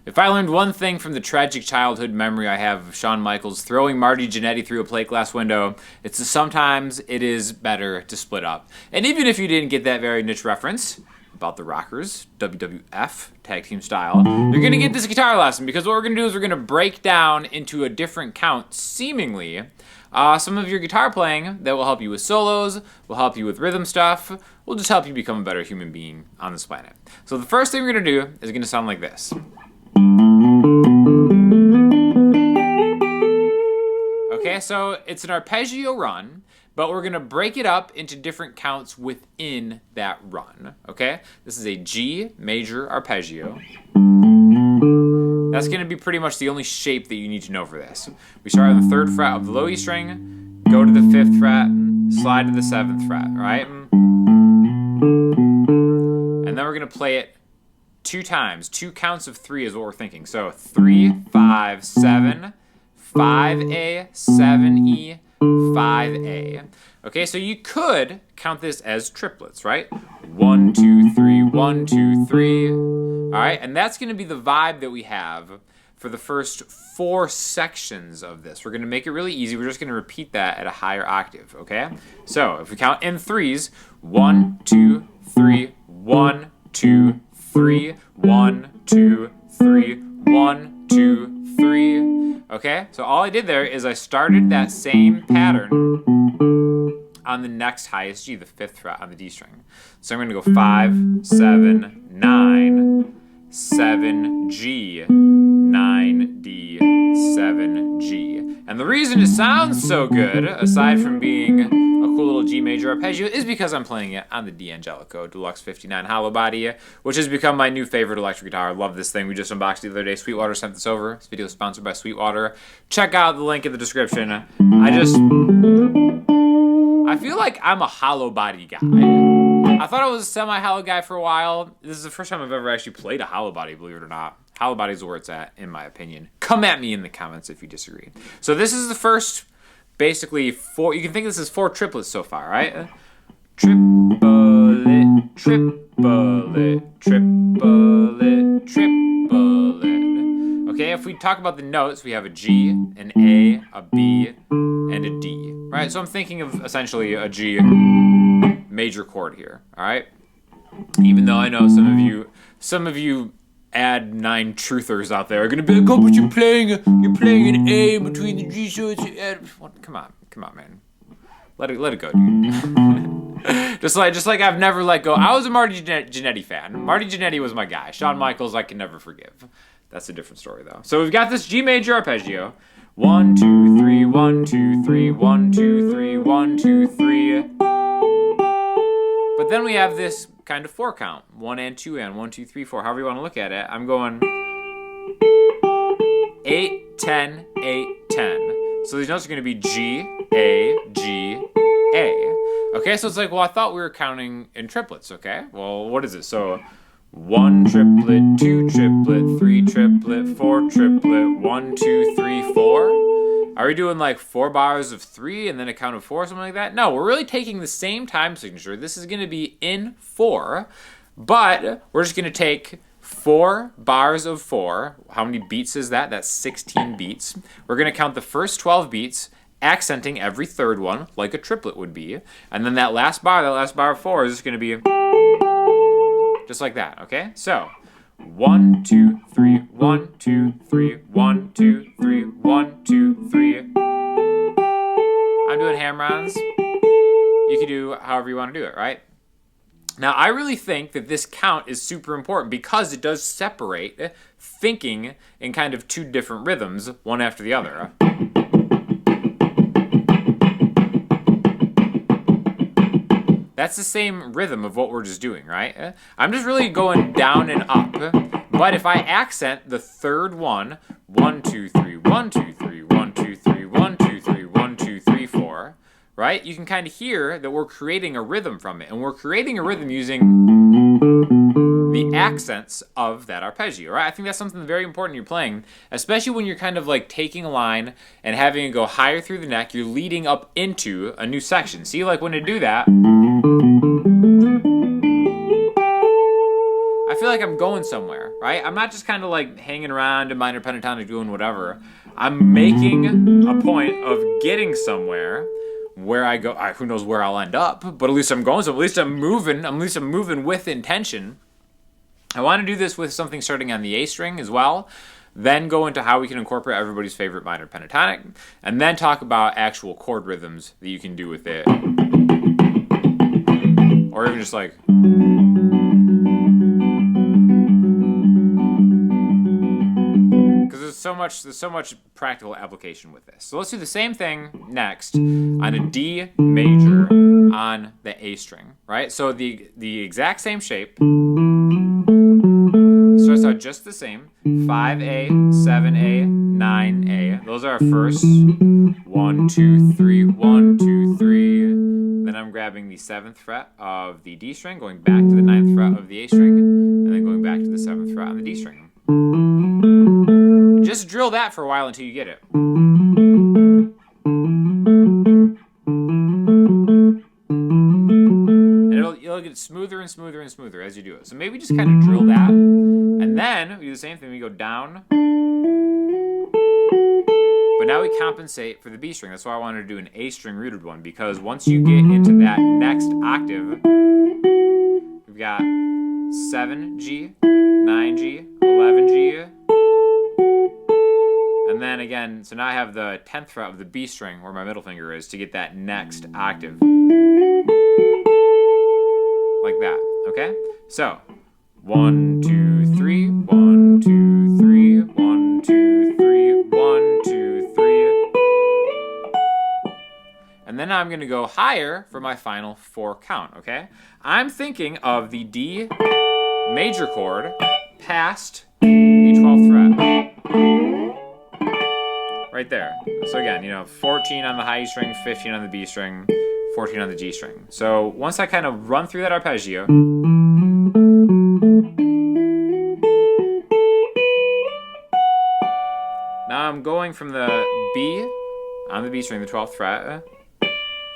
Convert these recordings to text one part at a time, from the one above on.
If I learned one thing from the tragic childhood memory I have of Shawn Michaels throwing Marty Jannetty through a plate glass window, it's that sometimes it is better to split up. And even if you didn't get that very niche reference about the Rockers, WWF, tag team style, you're going to get this guitar lesson, because what we're going to do is we're going to break down into a different count, seemingly, some of your guitar playing that will help you with solos, will help you with rhythm stuff, will just help you become a better human being on this planet. So the first thing we're going to do is going to sound like this. Okay, so it's an arpeggio run, but we're going to break it up into different counts within that run, okay? This is a G major arpeggio. That's going to be pretty much the only shape that you need to know for this. We start on the 3rd fret of the low E string, go to the 5th fret, slide to the 7th fret, right? And then we're going to play it 2 times. 2 counts of 3 is what we're thinking. So 3, 5, 7, 5A, 7E, 5A. Okay, so you could count this as triplets, right? 1, 2, 3, 1, 2, 3. All right, and that's going to be the vibe that we have for the first 4 sections of this. We're going to make it really easy. We're just going to repeat that at a higher octave, okay? So if we count in 3s, 1, 2, 3, 1, 2, 3, 1, 2, 3, 1, 2, 3. Okay, so all I did there is I started that same pattern on the next highest G, the 5th fret on the D string. So I'm going to go 5, 7, 9, 7G, 9D, 7G. And the reason it sounds so good, aside from being a cool little G major arpeggio, is because I'm playing it on the D'Angelico Deluxe 59 hollow body, which has become my new favorite electric guitar. I love this thing. We just unboxed it the other day. Sweetwater sent this over. This video is sponsored by Sweetwater. Check out the link in the description. I feel like I'm a hollow body guy. I thought I was a semi-hollow guy for a while. This is the first time I've ever actually played a hollow body, believe it or not. Hollow body is where it's at, in my opinion. Come at me in the comments if you disagree. So this is the first, basically, 4. You can think of this as 4 triplets so far, right? Triplet, triplet, triplet, triplet. Okay, if we talk about the notes, we have a G, an A, a B, and a D, right? So I'm thinking of essentially a G major chord here, all right? Even though I know some of you add 9 truthers out there are gonna be like, oh, but you're playing an A between the G, so it's come on, man. Let it go, dude. just like I've never let go. I was a Marty Jannetty fan. Marty Jannetty was my guy. Shawn Michaels I can never forgive. That's a different story though. So we've got this G major arpeggio. 1, 2, 3, 1, 2, 3, 1, 2, 3, 1, 2, 3. But then we have this kind of 4 count. 1 and 2 and 1, 2, 3, 4. However you want to look at it. I'm going 8, 10, 8, 10. So these notes are going to be G, A, G, A. Okay, so it's like, well, I thought we were counting in triplets, okay? Well, what is it? So 1 triplet, 2 triplet, 3 triplet, 4 triplet, 1, 2, 3, 4. Are we doing like 4 bars of 3 and then a count of 4 or something like that? No, we're really taking the same time signature. This is going to be in 4, but we're just going to take 4 bars of 4. How many beats is that? That's 16 beats. We're going to count the first 12 beats, accenting every third one like a triplet would be. And then that last bar of 4 is just going to be just like that, okay? So 1, 2, 3, 1, 2, 3, 1, 2, 3, 1, 2, 3. I'm doing hammer-ons. You can do however you want to do it, right? Now, I really think that this count is super important because it does separate thinking in kind of 2 different rhythms, one after the other. That's the same rhythm of what we're just doing, right? I'm just really going down and up. But if I accent the third one, 1, 2, 3, 1, 2, 3, 1, 2, 3, 1, 2, 3, 1, 2, 3, 4, right? You can kind of hear that we're creating a rhythm from it. And we're creating a rhythm using the accents of that arpeggio, right? I think that's something very important you're playing, especially when you're kind of like taking a line and having it go higher through the neck. You're leading up into a new section. See, like when I do that, I feel feel like I'm going somewhere, right? I'm not just kind of like hanging around in minor pentatonic doing whatever. I'm making a point of getting somewhere. Where I go, who knows where I'll end up, but at least I'm going, so at least I'm moving with intention. I want to do this with something starting on the A string as well, then go into how we can incorporate everybody's favorite minor pentatonic, and then talk about actual chord rhythms that you can do with it. Or even just like... There's so much practical application with this. So let's do the same thing next on a D major on the A string, right? So the exact same shape starts out just the same. 5A, 7A, 9A. Those are our first 1, 2, 3, 1, 2, 3. Then I'm grabbing the 7th fret of the D string, going back to the 9th fret of the A string, and then going back to the 7th fret on the D string. Just drill that for a while until you get it. And you'll get smoother and smoother and smoother as you do it. So maybe just kind of drill that. And then we do the same thing. We go down. But now we compensate for the B string. That's why I wanted to do an A string rooted one. Because once you get into that next octave, we've got 7G, 9G, 11G. And then again, so now I have the 10th fret of the B string where my middle finger is to get that next octave. Like that, okay? So, 1, 2, 3, 1, 2, 3, 1, 2, 3, 1, 2, 3. And then I'm going to go higher for my final 4 count, okay? I'm thinking of the D major chord past the 12th fret. Right there. So again, 14 on the high E string, 15 on the B string, 14 on the G string. So once I kind of run through that arpeggio, now I'm going from the B on the B string, the 12th fret,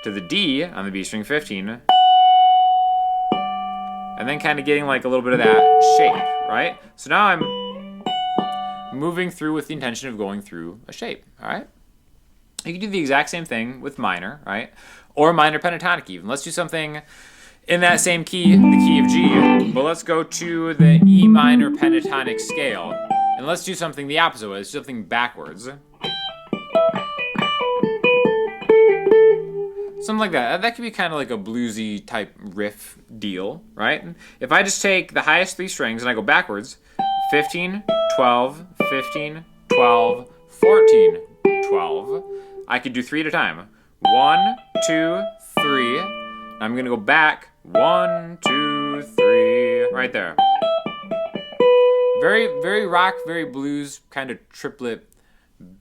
to the D on the B string, 15, and then kind of getting like a little bit of that shape, right? So now I'm moving through with the intention of going through a shape, all right? You can do the exact same thing with minor, right? Or minor pentatonic even. Let's do something in that same key, the key of G, but let's go to the E minor pentatonic scale, and let's do something the opposite way. Let's do something backwards. Something like that. That could be kind of like a bluesy type riff deal, right? If I just take the highest 3 strings and I go backwards, 15, 12, 15, 12, 14, 12. I could do 3 at a time. 1, 2, 3. I'm going to go back. 1, 2, 3. Right there. Very, very rock, very blues, kind of triplet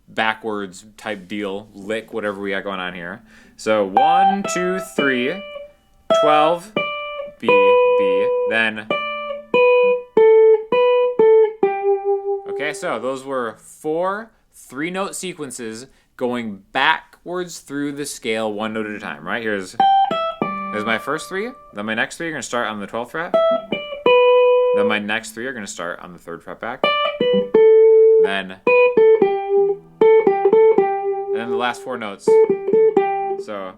backwards type deal. Lick, whatever we got going on here. So 1, 2, 3. 12, B, B. Then... Okay, so those were 4 3-note sequences going backwards through the scale 1 note at a time, right? Here's my first 3, then my next 3 are going to start on the 12th fret, then my next 3 are going to start on the 3rd fret back, and then the last 4 notes. So...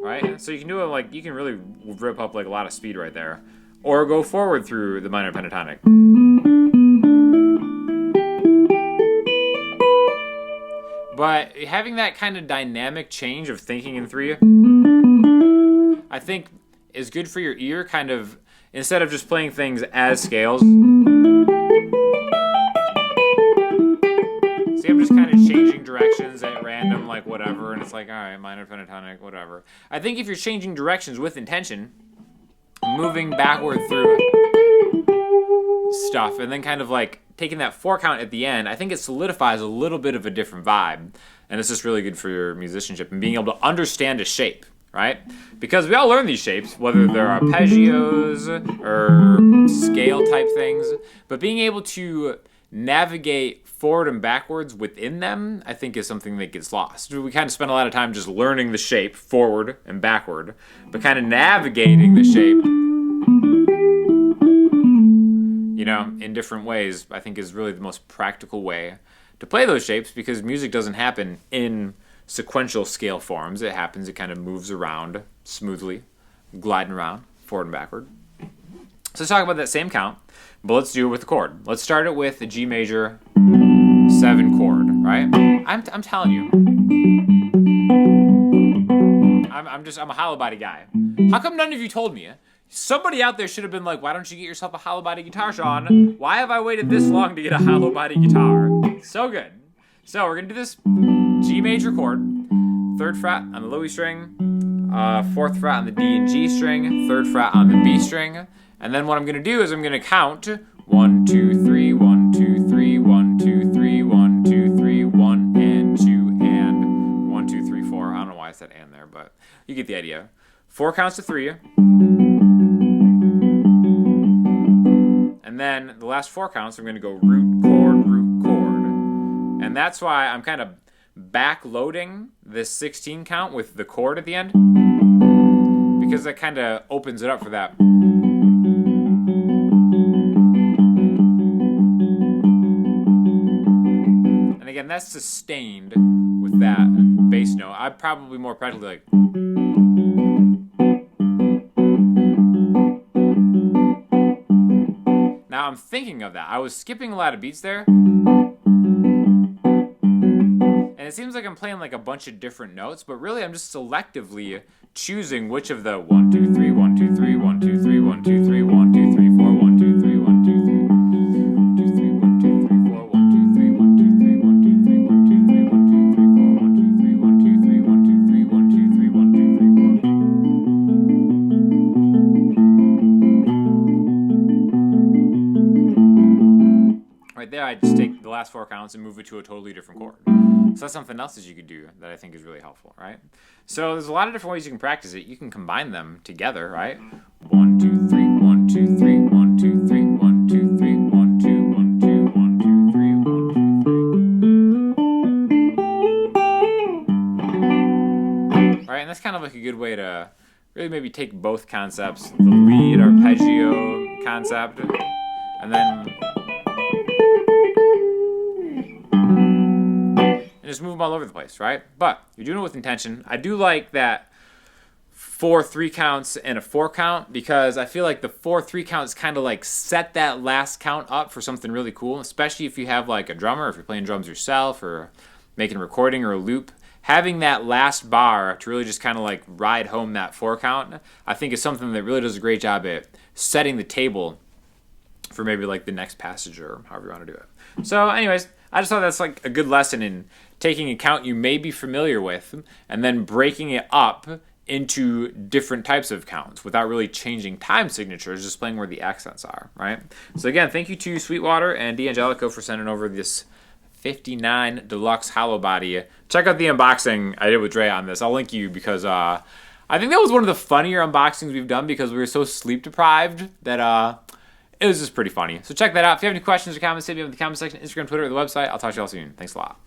Right? So you can do it like, you can really rip up like a lot of speed right there. Or go forward through the minor pentatonic. But having that kind of dynamic change of thinking in 3, I think is good for your ear, kind of, instead of just playing things as scales. See, I'm just kind of changing directions at random, like whatever, and it's like, all right, minor pentatonic, whatever. I think if you're changing directions with intention, moving backward through stuff, and then kind of like taking that 4 count at the end, I think it solidifies a little bit of a different vibe, and it's just really good for your musicianship and being able to understand a shape, right? Because we all learn these shapes, whether they're arpeggios or scale type things, but being able to navigate forward and backwards within them, I think, is something that gets lost. We kind of spend a lot of time just learning the shape forward and backward, but kind of navigating the shape, in different ways, I think is really the most practical way to play those shapes, because music doesn't happen in sequential scale forms. It kind of moves around smoothly, gliding around forward and backward. So let's talk about that same count, but let's do it with the chord. Let's start it with the G major 7 chord, right? I'm telling you, I'm a hollow body guy. How come none of you told me? Somebody out there should have been like, why don't you get yourself a hollow body guitar, Sean? Why have I waited this long to get a hollow body guitar? So good. So we're gonna do this G major chord, 3rd fret on the low E string, 4th fret on the D and G string, 3rd fret on the B string, and then what I'm gonna do is I'm gonna count 1, 2, 3, 1, 2, 3, 1, 2, 3, 1, 2, 3, 1, and 2, and 1, 2, 3, 4. I don't know why I said and there, but you get the idea. 4 counts to 3. And then the last 4 counts, I'm going to go root, chord, and that's why I'm kind of back-loading this 16 count with the chord at the end, because that kind of opens it up for that. And again, that's sustained with that bass note. I'd probably more practically like... Now I'm thinking of that. I was skipping a lot of beats there. And it seems like I'm playing like a bunch of different notes, but really I'm just selectively choosing which of the 1, 2, 3, 1, 2, 3, 1, 2, 3, 1, 2, 3, 1, 2, 3, 4, 1, 2, 3, 1, 2, 3, 2, 3, 1, 2, 3, 4, 1, 2, 3, 1, 2, 3, 1, 2, 3, 1, 2, 3, 1, 2, 3, 4, 1, 2, 3, 1, 2, 3, 1, 2, 3, 1, 2, 3, 1, 2, 3, 4. Right there, I just take the last 4 counts and move it to a totally different chord. So that's something else that you could do that I think is really helpful, right? So there's a lot of different ways you can practice it. You can combine them together, right? 1, 2, 3, 1, 2, 3, 1, 2, 3, 1, 2, 3, 1, 2, 1, 2, 1, 2, 3, 1, 2, 3. Right, and that's kind of like a good way to really maybe take both concepts, the lead arpeggio concept, and then just move them all over the place, right? But you're doing it with intention. I do like that 4 3 counts and a 4 count, because I feel like the 4 3 counts kind of like set that last count up for something really cool, especially if you have like a drummer, if you're playing drums yourself or making a recording or a loop. Having that last bar to really just kind of like ride home that 4 count, I think is something that really does a great job at setting the table for maybe like the next passage or however you want to do it. So anyways, I just thought that's like a good lesson in taking a count you may be familiar with and then breaking it up into different types of counts without really changing time signatures, just playing where the accents are, right? So again, thank you to Sweetwater and D'Angelico for sending over this 59 Deluxe Hollow Body. Check out the unboxing I did with Dre on this. I'll link you because I think that was one of the funnier unboxings we've done because we were so sleep deprived that it was just pretty funny. So check that out. If you have any questions or comments, hit me up in the comment section, Instagram, Twitter, or the website. I'll talk to you all soon. Thanks a lot.